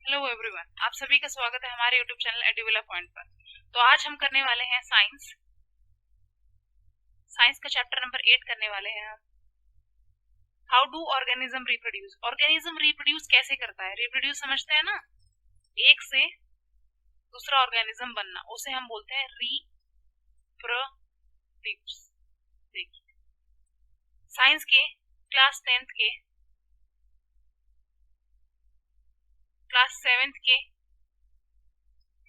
Hello everyone, आप सभी का स्वागत है हमारे यूट्यूब चैनल एडुविला पॉइंट पर। तो आज हम करने वाले हैं साइंस साइंस का चैप्टर नंबर 8 करने वाले हैं हम। How do organism reproduce. Organism reproduce कैसे करता है? रिप्रोड्यूस समझते हैं ना, एक से दूसरा ऑर्गेनिज्म बनना, उसे हम बोलते हैं रिप्रोड्यूस। देखिए, साइंस के क्लास 10th के, क्लास 7th के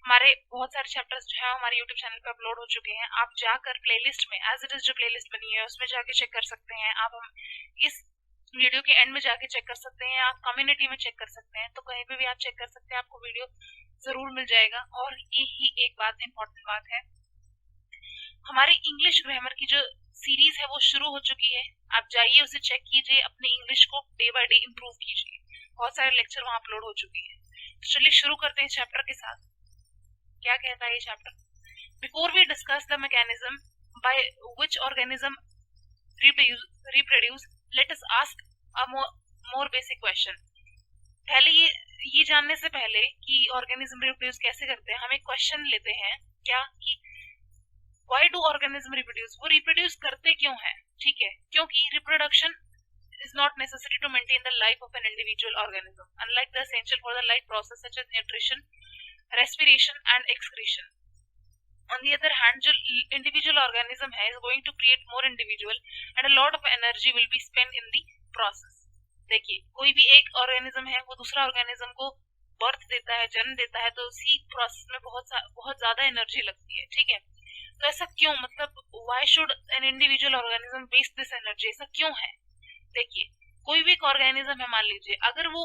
हमारे बहुत सारे चैप्टर्स जो है हमारे यूट्यूब चैनल पे अपलोड हो चुके हैं। आप जाकर प्लेलिस्ट में एज इट इज जो प्लेलिस्ट बनी है उसमें जाके चेक कर सकते हैं। आप हम इस वीडियो के एंड में जाके चेक कर सकते हैं, आप कम्युनिटी में चेक कर सकते हैं, तो कहीं पे भी आप चेक कर सकते हैं, आपको वीडियो जरूर मिल जाएगा। और ये ही एक बात इंपॉर्टेंट बात है, हमारी इंग्लिश ग्रामर की जो सीरीज है वो शुरू हो चुकी है। आप जाइए उसे चेक कीजिए, अपनी इंग्लिश को डे बाय डे इम्प्रूव कीजिए। बहुत सारे लेक्चर वहां अपलोड हो चुके हैं। तो चलिए शुरू करते हैं चैप्टर के साथ। क्या कहता है ये chapter? Before we discuss the mechanism by which organism reproduce, let us ask a more basic question. पहले ये जानने से पहले कि ऑर्गेनिज्म रिप्रोड्यूस कैसे करते हैं, हम एक क्वेश्चन लेते हैं। क्या कि why do organism reproduce? वो रिप्रोड्यूस करते क्यों हैं? ठीक है, क्योंकि reproduction is not necessary to maintain the life of an individual organism, unlike the essential for the life process such as nutrition, respiration and excretion. On the other hand, जो individual organism है is going to create more individual and a lot of energy will be spent in the process. देखिए, कोई भी एक organism है वो दूसरा organism को बर्थ देता है, जन्म देता है, तो उसी प्रोसेस में बहुत ज्यादा एनर्जी लगती है। ठीक है, तो ऐसा क्यों, मतलब why should an individual organism waste this energy? ऐसा क्यों है? देखिए, कोई भी एक ऑर्गेनिज्म है, मान लीजिए अगर वो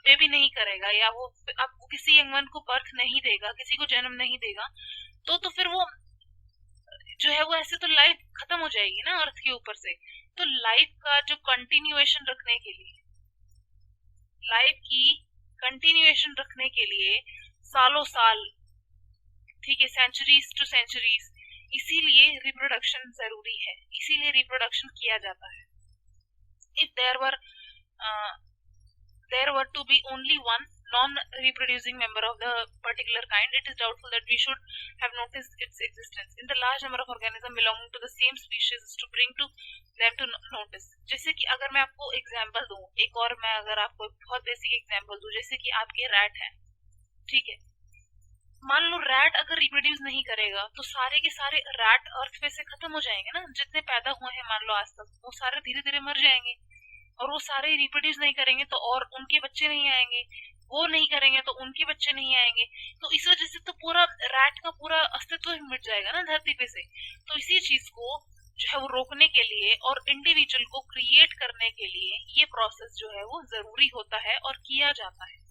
बेबी नहीं करेगा या वो अब किसी यंग को बर्थ नहीं देगा, किसी को जन्म नहीं देगा, तो फिर वो जो है वो ऐसे तो लाइफ खत्म हो जाएगी ना अर्थ के ऊपर से। तो लाइफ का जो कंटिन्यूएशन रखने के लिए, लाइफ की कंटिन्यूएशन रखने के लिए सालों साल, ठीक है, सेंचुरीज टू सेंचुरीज, इसीलिए रिप्रोडक्शन जरूरी है, इसीलिए रिप्रोडक्शन किया जाता है। If there were to be only one non-reproducing member of the particular kind, it is doubtful that we should have noticed its existence. In the large number of organisms belonging to the same species is to bring to them to notice. जैसे कि अगर मैं आपको example दूं, एक और मैं अगर आपको बहुत बेसिक एग्जाम्पल दूं, जैसे कि आपके रैट है, ठीक है, मान लो रैट अगर रिप्रोड्यूस नहीं करेगा तो सारे के सारे रैट अर्थ पे से खत्म हो जाएंगे ना। जितने पैदा हुए हैं मान लो आज तक, वो सारे धीरे धीरे मर जाएंगे। और वो सारे रिप्रोड्यूस नहीं करेंगे तो और उनके बच्चे नहीं आएंगे, वो नहीं करेंगे तो उनके बच्चे नहीं आएंगे। तो इस वजह से तो पूरा रैट का पूरा अस्तित्व ही मिट जाएगा ना धरती पे से। तो इसी चीज को जो है वो रोकने के लिए और इंडिविजुअल को क्रिएट करने के लिए ये प्रोसेस जो है वो जरूरी होता है और किया जाता है।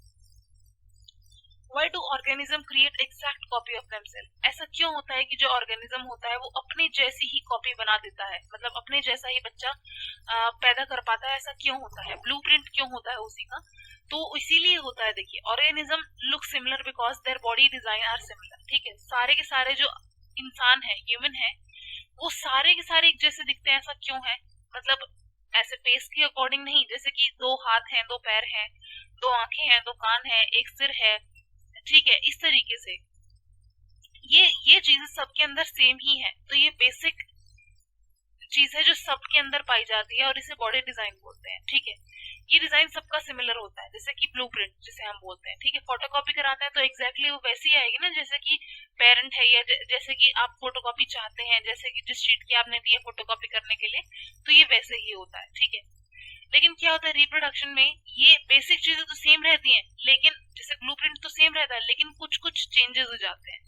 Why do organism create exact copy of themselves? ऐसा क्यों होता है कि जो ऑर्गेनिज्म होता है वो अपने जैसी ही कॉपी बना देता है, मतलब अपने जैसा ही बच्चा पैदा कर पाता है? ऐसा क्यों होता है? ब्लूप्रिंट क्यों होता है उसी का? तो इसीलिए होता है, देखिए, organism look similar because their body design are similar. ठीक है, सारे के सारे जो इंसान है, ह्यूमन है, वो सारे के सारे एक जैसे दिखते हैं। ऐसा क्यों है? मतलब ऐसे फेस के अकॉर्डिंग नहीं, जैसे कि दो हाथ हैं, दो पैर हैं, दो आंखें हैं, दो कान है, एक सिर है, ठीक है, इस तरीके से ये चीजें सबके अंदर सेम ही है। तो ये बेसिक चीज है जो सबके अंदर पाई जाती है और इसे बॉडी डिजाइन बोलते हैं। ठीक है, ये डिजाइन सबका सिमिलर होता है, जैसे कि ब्लूप्रिंट जिसे हम बोलते हैं। ठीक है, फोटोकॉपी कराते हैं तो एग्जैक्टली वो वैसी आएगी ना, जैसे कि पेरेंट है, या जैसे कि आप फोटोकॉपी चाहते हैं, जैसे कि जिस शीट की आपने दी है फोटोकॉपी करने के लिए, तो ये वैसे ही होता है। ठीक है, लेकिन क्या होता है रिप्रोडक्शन में, ये बेसिक चीजें तो सेम रहती हैं, लेकिन जैसे ब्लूप्रिंट तो सेम रहता है, लेकिन कुछ कुछ चेंजेस हो जाते हैं।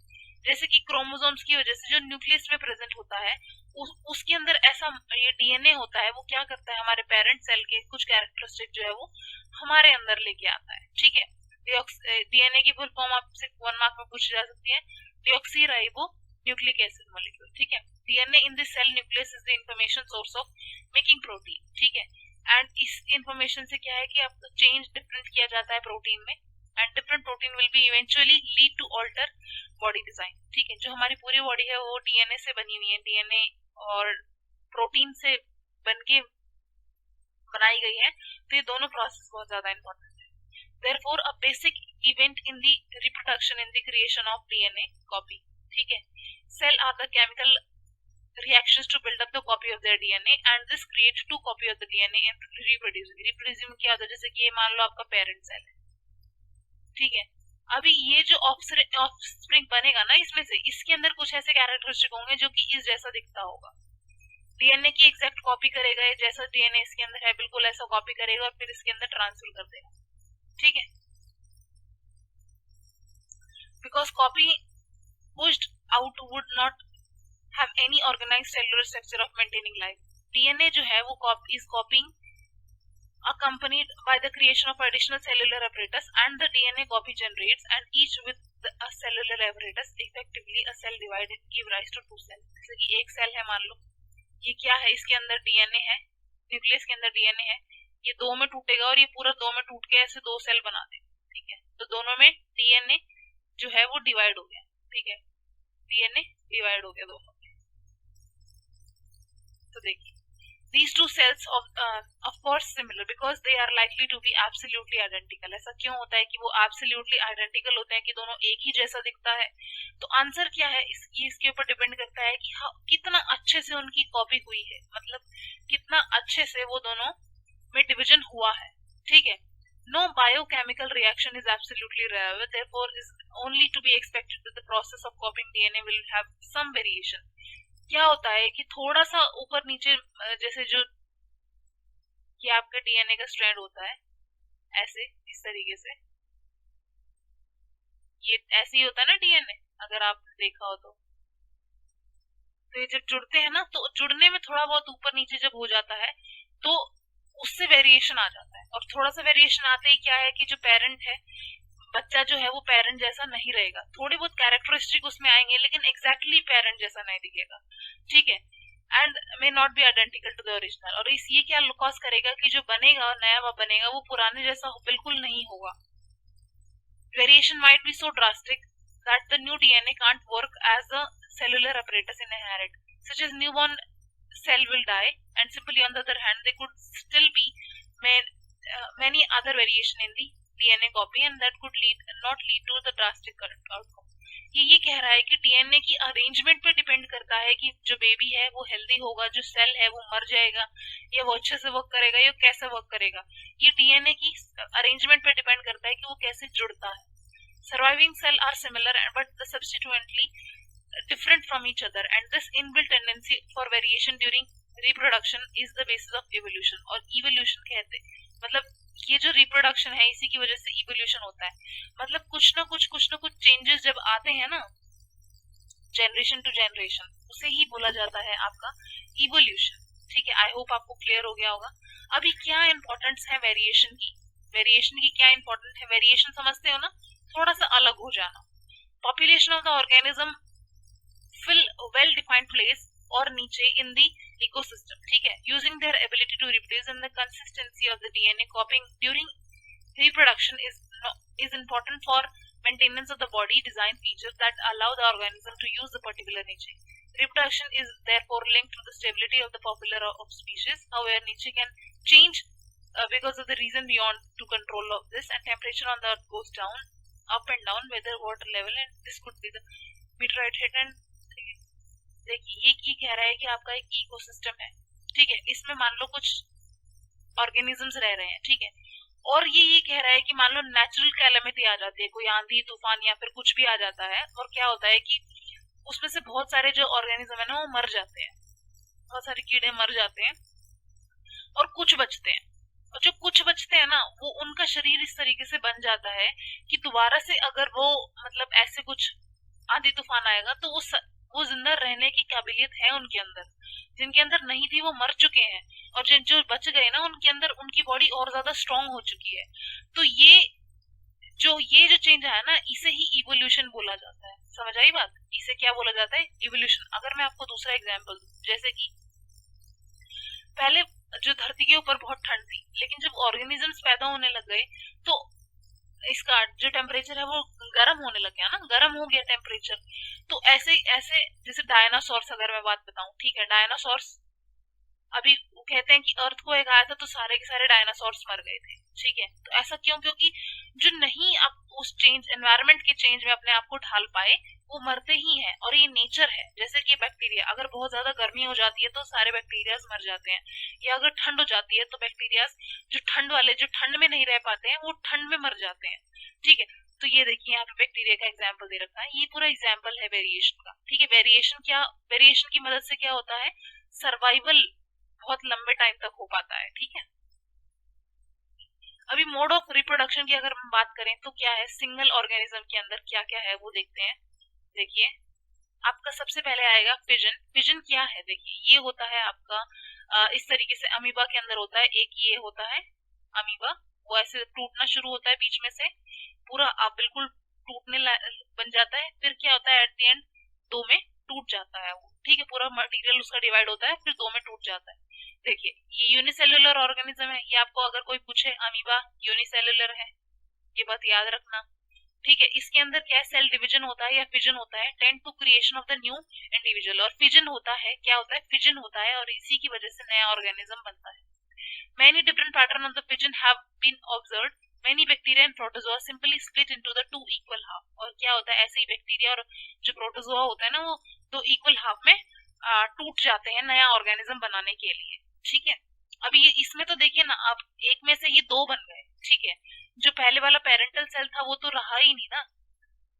जैसे कि क्रोमोसोम्स की वजह से जो न्यूक्लियस में प्रेजेंट होता है, उसके अंदर ऐसा ये डीएनए होता है, वो क्या करता है, हमारे पेरेंट सेल के कुछ कैरेक्टरिस्टिक जो है वो हमारे अंदर लेके आता है। ठीक है, डीएनए की फुल फॉर्म आपसे 1 मार्क में पूछी जा सकती है, डिऑक्सीराइबो न्यूक्लिक एसिड मॉलिक्यूल। ठीक है, DNA in the cell nucleus is the information source of making protein. ठीक है, एंड इस इंफॉर्मेशन से क्या है कि आपको चेंज डिफरेंट किया जाता है प्रोटीन में, and different protein will be eventually lead to alter body design. ठीक है, जो हमारी पूरी बॉडी है वो डीएनए से बनी हुई है, डीएनए और प्रोटीन से बन के बनाई गई है, तो ये दोनों प्रोसेस बहुत ज्यादा इंपॉर्टेंट है। Therefore, a basic event in the reproduction in the creation of DNA copy, ठीक है। Cell are the chemical reactions to build up the copy of their DNA and this creates two copy of the DNA and reproducing क्या होता है, जैसे कि ये मान लो आपका पेरेंट सेल है, ठीक है। अभी ये जो ऑफस्प्रिंग बनेगा ना इसमें से, इसके अंदर कुछ ऐसे कैरेक्टरिस्टिक होंगे जो कि इस जैसा दिखता होगा। डीएनए की एग्जैक्ट कॉपी करेगा, जैसा डीएनए इसके अंदर है बिल्कुल ऐसा कॉपी करेगा और फिर इसके अंदर ट्रांसफर कर देगा, ठीक है। Because copy pushed out would not have any organized cellular structure of maintaining life. DNA जो है वो is copying accompanied by the creation of additional cellular apparatus and the DNA copy generates and each with a cellular apparatus effectively a cell divided give rise to two cells. जैसे कि एक cell है, मान लो ये क्या है, इसके अंदर डीएनए है, न्यूक्लियस के अंदर डीएनए है, ये दो में टूटेगा और ये पूरा दो में टूट के ऐसे दो सेल बना देगा, ठीक है। तो दोनों में डीएनए जो है वो डिवाइड हो गया, ठीक है, डीएनए डिवाइड हो गया दोनों। तो देखिए these two cells of course similar because they are likely to be absolutely identical. ऐसा क्यों होता है कि वो absolutely identical होते हैं कि दोनों एक ही जैसा दिखता है? तो आंसर क्या है इसके ऊपर डिपेंड करता है कि कितना अच्छे से उनकी कॉपी हुई है, मतलब कितना अच्छे से वो दोनों में डिवीजन हुआ है, ठीक है। No biochemical reaction is absolutely rare, therefore is only to be expected that the process of copying DNA will have some variation. क्या होता है कि थोड़ा सा ऊपर नीचे, जैसे जो ये आपका डीएनए का स्ट्रैंड होता है ऐसे इस तरीके से, ये ऐसे ही होता है ना डीएनए, अगर आप देखा हो तो ये जब जुड़ते हैं ना, तो जुड़ने में थोड़ा बहुत ऊपर नीचे जब हो जाता है तो उससे वेरिएशन आ जाता है, और थोड़ा सा वेरिएशन आते ही क्या है कि जो पेरेंट है, बच्चा जो है वो पेरेंट जैसा नहीं रहेगा, थोड़ी बहुत कैरेक्टरिस्टिक उसमें आएंगे लेकिन एग्जैक्टली पेरेंट जैसा नहीं दिखेगा, ठीक है। And may not be identical to the original, और ये क्या कॉज करेगा कि जो बनेगा नया बनेगा वो पुराने जैसा बिल्कुल नहीं होगा। Variation might be so drastic that the new DNA can't work as a cellular apparatus in inherit, such as newborn cell will die, and simply on the other hand there could still be many other variation in the DNA copy and that could not lead to the drastic outcome. ये कह रहा है कि DNA की arrangement पे depend करता है कि जो बेबी है वो हेल्दी होगा, जो सेल है वो मर जाएगा, या वो अच्छे से वर्क करेगा, या कैसे वर्क करेगा। ये डीएनए की अरेंजमेंट पे डिपेंड करता है कि वो कैसे जुड़ता है। Surviving cell are similar but the substantially different from each other and this inbuilt tendency for variation during reproduction is the basis of evolution. और evolution कहते मतलब ये जो रिप्रोडक्शन है इसी की वजह से इवोल्यूशन होता है, मतलब कुछ ना कुछ चेंजेस जब आते हैं ना जनरेशन टू जनरेशन, उसे ही बोला जाता है आपका इवोल्यूशन, ठीक है। आई होप आपको क्लियर हो गया होगा। अभी क्या इंपॉर्टेंस है वेरिएशन की क्या इंपॉर्टेंट है? वेरिएशन समझते हो ना, थोड़ा सा अलग हो जाना। Population of the organism fill well defined place और नीचे in the ecosystem, ठीक है, using their ability to reproduce and the consistency of the DNA copying during reproduction is important for maintenance of the body design features that allow the organism to use the particular niche. Reproduction is therefore linked to the stability of the population of species. However, niche can change because of the reason beyond to control of this, and temperature on the earth goes down, up and down, weather, water level, and this could be the meteorite hit. And देखिए ये कह रहा है कि आपका एक ecosystem है, ठीक है, इसमें मान लो कुछ ऑर्गेनिजम्स रह रहे हैं, ठीक है, और ये कह रहा है कि मान लो नेचुरल कैलेमिटी आ जाती है, कोई आंधी तूफान या फिर कुछ भी आ जाता है, और क्या होता है कि उसमें से बहुत सारे जो ऑर्गेनिज्म है ना वो मर जाते हैं, बहुत सारे कीड़े मर जाते हैं और कुछ बचते हैं, और जो कुछ बचते हैं ना वो उनका शरीर इस तरीके से बन जाता है कि दोबारा से अगर वो मतलब ऐसे कुछ आंधी तूफान आएगा तो वो जिंदा रहने की काबिलियत है उनके अंदर, जिनके अंदर नहीं थी वो मर चुके हैं, और जो बच गए ना उनके अंदर उनकी बॉडी और ज्यादा स्ट्रांग हो चुकी है। तो ये जो चेंज है ना इसे ही इवोल्यूशन बोला जाता है। समझ आई बात? इसे क्या बोला जाता है? इवोल्यूशन। अगर मैं आपको दूसरा एग्जांपल दूं, जैसे कि पहले जो धरती के ऊपर बहुत ठंड थी, लेकिन जब ऑर्गेनिजम्स पैदा होने लग गए तो इसका जो टेम्परेचर है वो गर्म होने लग गया ना, गर्म हो गया टेम्परेचर। तो ऐसे जैसे डायनासोर्स अगर मैं बात बताऊं, ठीक है, डायनासोर्स अभी वो कहते हैं कि अर्थ को एक आया था तो सारे के सारे डायनासोर्स मर गए थे, ठीक है, तो ऐसा क्यों? क्योंकि जो नहीं आप उस चेंज, एनवायरनमेंट के चेंज में अपने आप को ढाल पाए, वो मरते ही हैं, और ये नेचर है। जैसे कि बैक्टीरिया, अगर बहुत ज्यादा गर्मी हो जाती है तो सारे बैक्टीरिया मर जाते हैं, या अगर ठंड हो जाती है तो बैक्टीरिया जो ठंड वाले, जो ठंड में नहीं रह पाते हैं, वो ठंड में मर जाते हैं। ठीक है, तो ये देखिए यहाँ पे बैक्टीरिया का एग्जाम्पल दे रखा है, ये पूरा एग्जाम्पल है वेरिएशन का। ठीक है, वेरिएशन की मदद से क्या होता है, सर्वाइवल बहुत लंबे टाइम तक हो पाता है। ठीक है, अभी मोड ऑफ रिप्रोडक्शन की अगर हम बात करें तो क्या है, सिंगल ऑर्गेनिज्म के अंदर क्या क्या है वो देखते हैं। देखिए, आपका सबसे पहले आएगा फिजन। फिजन क्या है, देखिए ये होता है आपका इस तरीके से अमीबा के अंदर होता है, एक ये होता है अमीबा, वो ऐसे टूटना शुरू होता है बीच में से, पूरा बिल्कुल टूटने बन जाता है, फिर क्या होता है एट द एंड दो में टूट जाता है वो। ठीक है, पूरा मटेरियल उसका डिवाइड होता है, फिर दो में टूट जाता है। देखिए, ये यूनिसेल्युलर ऑर्गेनिज्म है, ये आपको अगर कोई पूछे अमीबा यूनिसेल्युलर है, ये बात याद रखना। ठीक है, इसके अंदर क्या है, सेल डिवीजन होता है या फिजन होता है, tend to creation of the new individual. और फिजन होता है, क्या होता है, फिजन होता है, और इसी की वजह से नया ऑर्गेनिज्म बनता है। Many different patterns of the fission have been observed. Many bacteria and protozoa simply split into the two equal half. और क्या होता है, ऐसे ही बैक्टीरिया और जो प्रोटोजोआ होता है ना, वो दो इक्वल हाफ में टूट जाते हैं नया ऑर्गेनिज्म बनाने के लिए। ठीक है, अभी ये इसमें तो देखिए ना, अब एक में से ये दो बन गए। ठीक है, जो पहले वाला पेरेंटल सेल था वो तो रहा ही नहीं ना।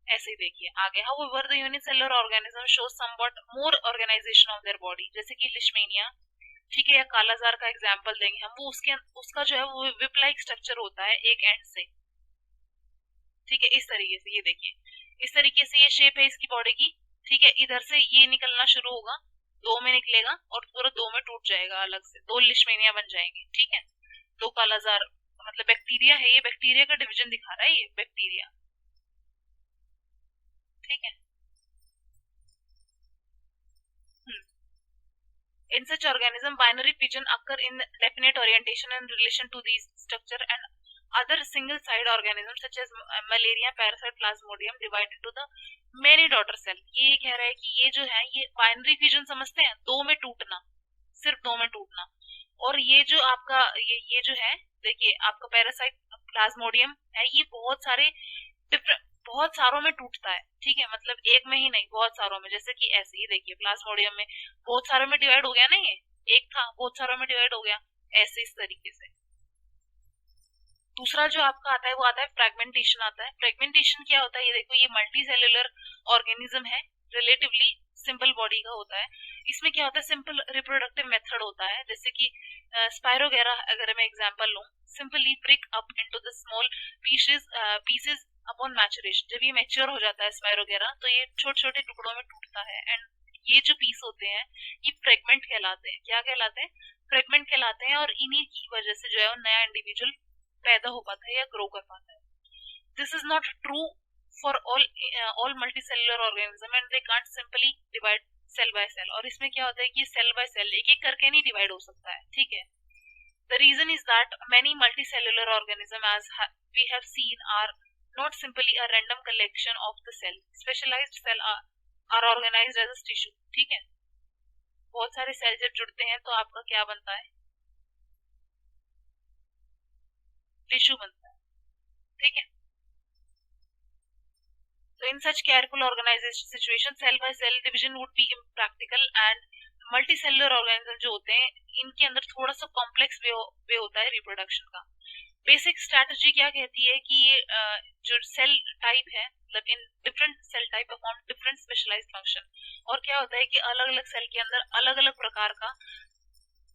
ऐसे ही देखिए आगे, however the unicellular organism shows somewhat more organisation of their body, जैसे कि लिशमेनिया। ठीक है, या कालाजार का एग्जाम्पल देंगे हम, वो उसका जो है वो विप लाइक स्ट्रक्चर होता है एक एंड से। ठीक है, इस तरीके से ये देखिए, इस तरीके से ये शेप है इसकी बॉडी की। ठीक है, इधर से ये निकलना शुरू होगा, दो में निकलेगा और पूरा दो में टूट जाएगा, अलग से दो लिशमेनिया बन जाएंगे। ठीक है, दो कालाजार मतलब बैक्टीरिया है, ये बैक्टीरिया का डिवीजन दिखा रहा है ये बैक्टीरिया। ठीक है, in such organism, binary fission occur in definite orientation in relation to these structure, and other single-celled organisms such as malaria, parasite, plasmodium divide into the many daughter cell। ये कह रहा है कि ये जो है ये बाइनरी फिजन समझते हैं, दो में टूटना, सिर्फ दो में टूटना। और ये जो आपका ये जो है, देखिए आपका पैरासाइट प्लाज्मोडियम है, ये बहुत सारे डिफरेंट, बहुत सारों में टूटता है। ठीक है, मतलब एक में ही नहीं, बहुत सारों में, जैसे कि ऐसे ही देखिए प्लाज्मोडियम में बहुत सारों में डिवाइड हो गया ना, ये एक था बहुत सारों में डिवाइड हो गया, ऐसे इस तरीके से। दूसरा जो आपका आता है वो आता है फ्रेगमेंटेशन आता है। फ्रेगमेंटेशन क्या होता है, ये देखो ये मल्टी सेल्युलर ऑर्गेनिज्म है, रिलेटिवली सिंपल बॉडी का होता है। इसमें क्या होता है, सिंपल रिप्रोडक्टिव मेथड होता है, जैसे कि स्पायरोगेरा अगर मैं एग्जांपल लूं, simply break up into the small pieces upon maturation. जब ये मैच्योर हो जाता है स्पायरोगेरा, तो ये छोटे छोटे टुकड़ों में टूटता है, एंड ये जो पीस होते हैं ये फ्रेगमेंट कहलाते हैं। क्या कहलाते हैं, फ्रेगमेंट कहलाते हैं, और इन्हीं की वजह से जो है वो नया इंडिविजुअल पैदा हो पाता है या ग्रो कर पाता है। This is not true for all multicellular organism, and they can't simply divide cell by cell. और इसमें क्या होता है कि सेल बाय सेल एक एक करके नहीं डिवाइड हो सकता है। ठीक है, the reason is that many multicellular organism as we have seen are not simply a random collection of the cell. Specialized cell are organized as a tissue. ठीक है, बहुत सारे सेल जब जुड़ते हैं तो आपका क्या बनता है, टिश्यू बनता है। ठीक है, so in such careful organization situation, cell by cell division would be impractical, and multicellular organism जो होते हैं इनके अंदर थोड़ा सा कॉम्प्लेक्स वे होता है रिप्रोडक्शन का। बेसिक स्ट्रैटेजी क्या कहती है कि ये जो सेल टाइप है, मतलब in different cell type perform different specialised function. और क्या होता है कि अलग अलग सेल के अंदर अलग अलग प्रकार का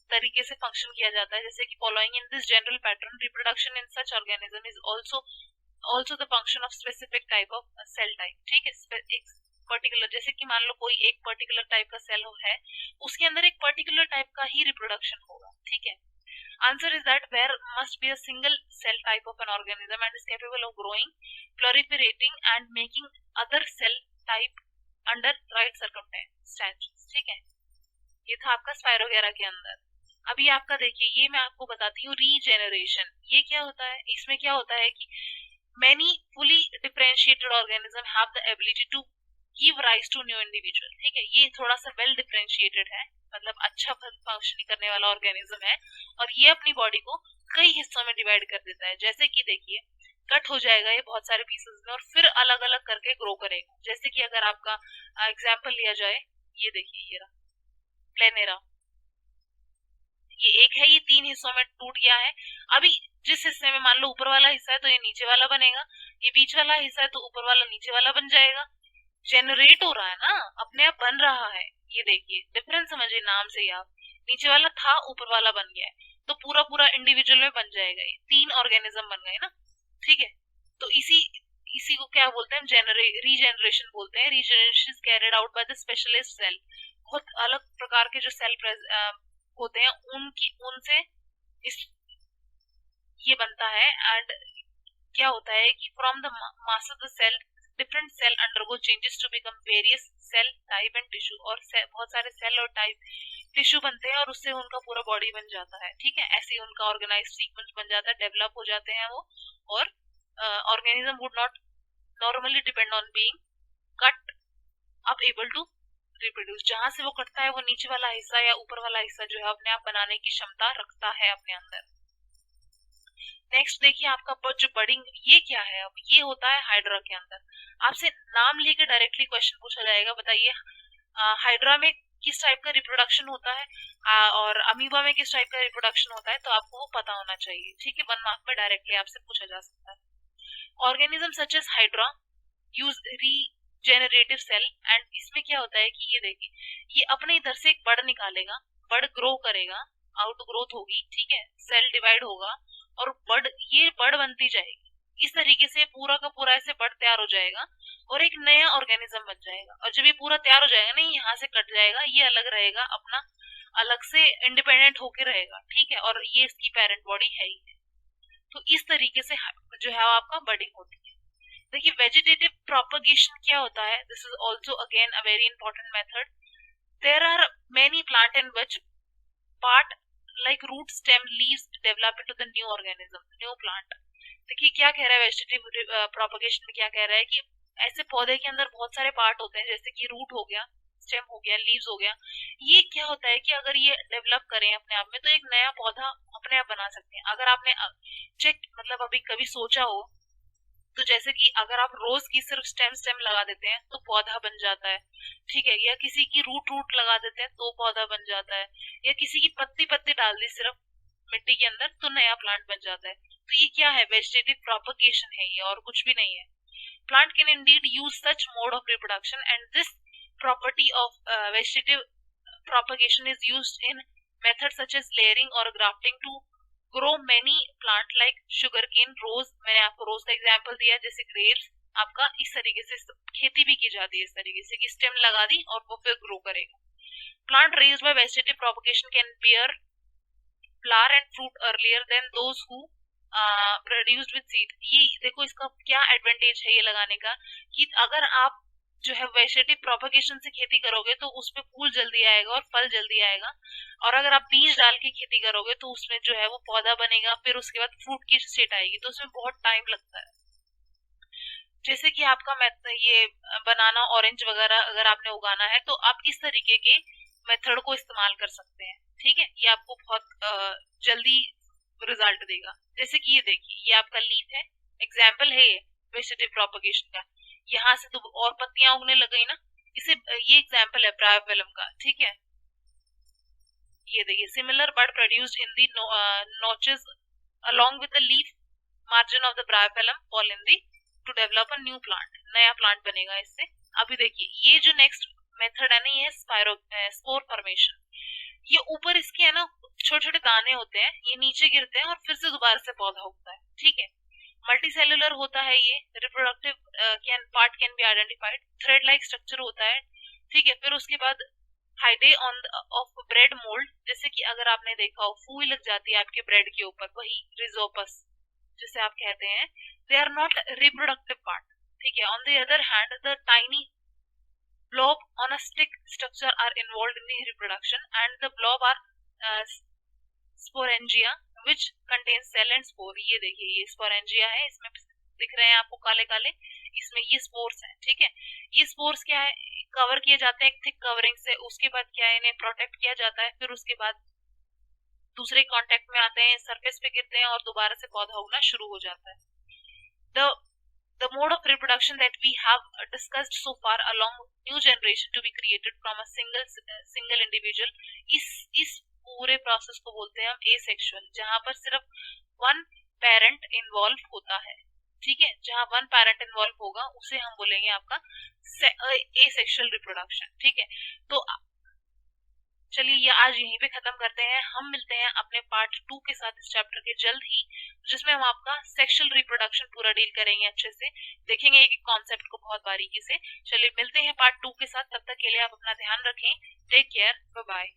तरीके से फंक्शन किया जाता है, जैसे कि following in this general pattern reproduction in such organism is also the function of specific type of cell type. ठीक है, एक पर्टिकुलर, जैसे कि मान लो कोई एक पर्टिकुलर टाइप का सेल है, उसके अंदर एक पर्टिकुलर टाइप का ही रिप्रोडक्शन होगा। ठीक है, answer is that there must be a single cell type of an organism and is capable of growing, proliferating and making other cell type under right circumstances। ठीक है, ये था आपका स्पायरोगेरा के अंदर। अभी आपका देखिए, ये मैं आपको बताती हूँ रीजेनरेशन। ये क्या होता है, इसमें क्या होता है कि many fully differentiated organism have the ability to give rise to new individual. ठीक है, ये थोड़ा सा वेल डिफरेंशिएटेड है, मतलब अच्छा फंक्शनिंग करने वाला ऑर्गेनिज्म है, और ये अपनी बॉडी को कई हिस्सों में डिवाइड कर देता है। जैसे कि देखिए, कट हो जाएगा ये बहुत सारे पीसेस में और फिर अलग अलग करके ग्रो करेगा। जैसे कि अगर आपका एग्जाम्पल लिया जाए, ये देखिए, ये रहा प्लेनेरा, ये एक है, ये 3 हिस्सों में टूट गया है। अभी जिस हिस्से में मान लो ऊपर वाला हिस्सा है तो ये नीचे वाला बनेगा, ये बीच वाला हिस्सा है तो ऊपर वाला नीचे वाला बन जाएगा। जनरेट हो रहा है ना, अपने आप बन रहा है। ये देखिए डिफरेंस समझिए नाम से ही आप, नीचे वाला था ऊपर वाला बन गया है, तो पूरा पूरा इंडिविजुअल में बन जाएगा। ये 3 ऑर्गेनिज्म बन गए ना। ठीक है, तो इसी इसी को क्या बोलते हैं, रीजेनरेशन बोलते हैं। Regeneration is carried out by the specialist cell. बहुत अलग प्रकार के जो सेल होते हैं उनसे इस ये बनता है। एंड क्या होता है कि from the mass of the cell different cell undergo changes to become various cell type and tissue, और बहुत सारे सेल और टाइप टिश्यू बनते हैं और उससे उनका पूरा बॉडी बन जाता है। ठीक है, ऐसे ही उनका ऑर्गेनाइज सीक्वेंस बन जाता है, डेवलप हो जाते हैं वो। और organism would not normally depend on being cut up able to reproduce. जहां से वो कटता है वो नीचे वाला हिस्सा या ऊपर वाला हिस्सा जो है अपने आप बनाने की क्षमता रखता है अपने अंदर। नेक्स्ट देखिए आपका जो बडिंग, ये क्या है, अब ये होता है हाइड्रा के अंदर। आपसे नाम लेके डायरेक्टली क्वेश्चन पूछा जाएगा, बताइए हाइड्रा में किस टाइप का रिप्रोडक्शन होता है और अमीबा में किस टाइप का रिप्रोडक्शन होता है, तो आपको वो पता होना चाहिए। ठीक है, 1 मार्क में डायरेक्टली आपसे पूछा जा सकता है। Organism such as hydra use regenerative cell, and इसमें क्या होता है कि ये देखिए, ये अपने इधर से एक बड़ निकालेगा, बड़ ग्रो करेगा, आउट ग्रोथ होगी। ठीक है, सेल डिवाइड होगा और ये बड़ बनती जाएगी। इस तरीके से पूरा का पूरा ऐसे बड़ तैयार हो जाएगा और एक नया ऑर्गेनिज्म बन जाएगा। और जब ये पूरा तैयार हो जाएगा ना, यहाँ से कट जाएगा, ये अलग रहेगा, अपना अलग से इंडिपेंडेंट होके रहेगा। ठीक है, और ये इसकी पेरेंट बॉडी है ही है। तो इस तरीके से जो है आपका बडिंग होती है। देखिए वेजिटेटिव प्रोपगेशन क्या होता है, this is also again a very important method. There are many plant in which part like root stem leaves develop into the new organism, new plant। देखिए क्या कह रहा है वेजिटेटिव प्रोपगेशन में, क्या कह रहा है कि ऐसे पौधे के अंदर बहुत सारे पार्ट होते हैं, जैसे कि रूट हो गया, स्टेम हो गया, लीव्स हो गया। ये क्या होता है कि अगर ये डेवलप करें अपने आप में तो एक नया पौधा अपने आप बना सकते हैं। अगर आपने चेक मतलब अभी कभी सोचा हो तो जैसे कि अगर आप रोज की सिर्फ स्टेम लगा देते हैं तो पौधा बन जाता है। ठीक है, या किसी की रूट लगा देते हैं तो पौधा बन जाता है, या किसी की पत्ती डाल दी सिर्फ मिट्टी के अंदर तो नया प्लांट बन जाता है। तो ये क्या है, वेजिटेटिव प्रोपगेशन है ये, और कुछ भी नहीं है। Plant can Indeed use such mode of reproduction and this property of vegetative propagation is used in methods such as layering or grafting to grow many plant like sugarcane, rose, मैंने आपको रोज का एग्जांपल दिया, जैसे grapes. आपका इस तरीके से खेती भी की जाती है, इस तरीके से कि स्टेम लगा दी और वो फिर ग्रो करेगा। Plant raised bye vegetative propagation can bear flower and fruit earlier than those who produced with seed। ये देखो इसका क्या एडवांटेज है ये लगाने का, कि अगर आप जो है वेजिटेटिव प्रोपगेशन से खेती करोगे तो उसमें फूल जल्दी आएगा और फल जल्दी आएगा, और अगर आप बीज डाल के खेती करोगे तो उसमें जो है वो पौधा बनेगा, फिर उसके बाद फ्रूट की स्टेट आएगी, तो उसमें बहुत टाइम लगता है। जैसे कि आपका ये बनाना, ऑरेंज वगैरह अगर आपने उगाना है तो आप इस तरीके के मेथड को इस्तेमाल कर सकते हैं। ठीक है, ये आपको बहुत जल्दी रिजल्ट देगा। जैसे कि ये देखिए, ये आपका लीफ है, एग्जाम्पल है ये वेजिटेटिव प्रोपगेशन का। यहाँ से तो और पत्तियां उगने लग गई ना, इसे ये एग्जाम्पल है ब्रायोफिलम का। ठीक है, ये देखिए, similar bud produced in the notches along with the leaf margin of the bryophyllum fall in the to develop a new plant, नया प्लांट बनेगा इससे। अभी देखिए ये जो नेक्स्ट मेथड है ना, ये स्पोर फॉर्मेशन। ये ऊपर इसके है ना छोटे छोटे दाने होते हैं, ये नीचे गिरते हैं और फिर से दोबारा से पौधा उगता है। ठीक है, मल्टीसेलुलर होता है ये, reproductive part can be identified, thread like structure होता है। ठीक है, फिर उसके बाद हाइडे ऑन ऑफ ब्रेड मोल्ड, जैसे कि अगर आपने देखा हो फूल लग जाती है आपके ब्रेड के ऊपर, वही रिजोपस जिसे आप कहते हैं, they are not reproductive part. ठीक है, on the other hand the tiny blob on a stick structure are involved in the reproduction, and the blob are sporangia which contains cell and spore। ये देखिए, ये sporangia है, इसमें दिख रहे हैं आपको काले काले, इसमें ये स्पोर्स हैं, ठीक है। ये स्पोर्स क्या है, कवर किए जाते हैं एक थिक कवरिंग से, उसके बाद क्या है, इन्हें प्रोटेक्ट किया जाता है, फिर उसके बाद दूसरे कांटेक्ट में आते हैं, सरफेस पे गिरते हैं और दोबारा से पौधा उगना शुरू हो जाता है। The The mode of reproduction that we have discussed so far along new generation to be created from a single individual, इस पूरे प्रोसेस को बोलते हैं हम asexual, जहां पर सिर्फ वन पेरेंट इन्वॉल्व होता है, ठीक है। जहां वन पेरेंट इन्वॉल्व होगा उसे हम बोलेंगे आपका asexual रिप्रोडक्शन, ठीक है। तो चलिए ये आज यहीं पे खत्म करते हैं, हम मिलते हैं अपने पार्ट 2 के साथ इस चैप्टर के जल्द ही, जिसमें हम आपका सेक्सुअल रिप्रोडक्शन पूरा डील करेंगे, अच्छे से देखेंगे एक कॉन्सेप्ट को बहुत बारीकी से। चलिए मिलते हैं पार्ट 2 के साथ, तब तक के लिए आप अपना ध्यान रखें, टेक केयर, बाय बाय।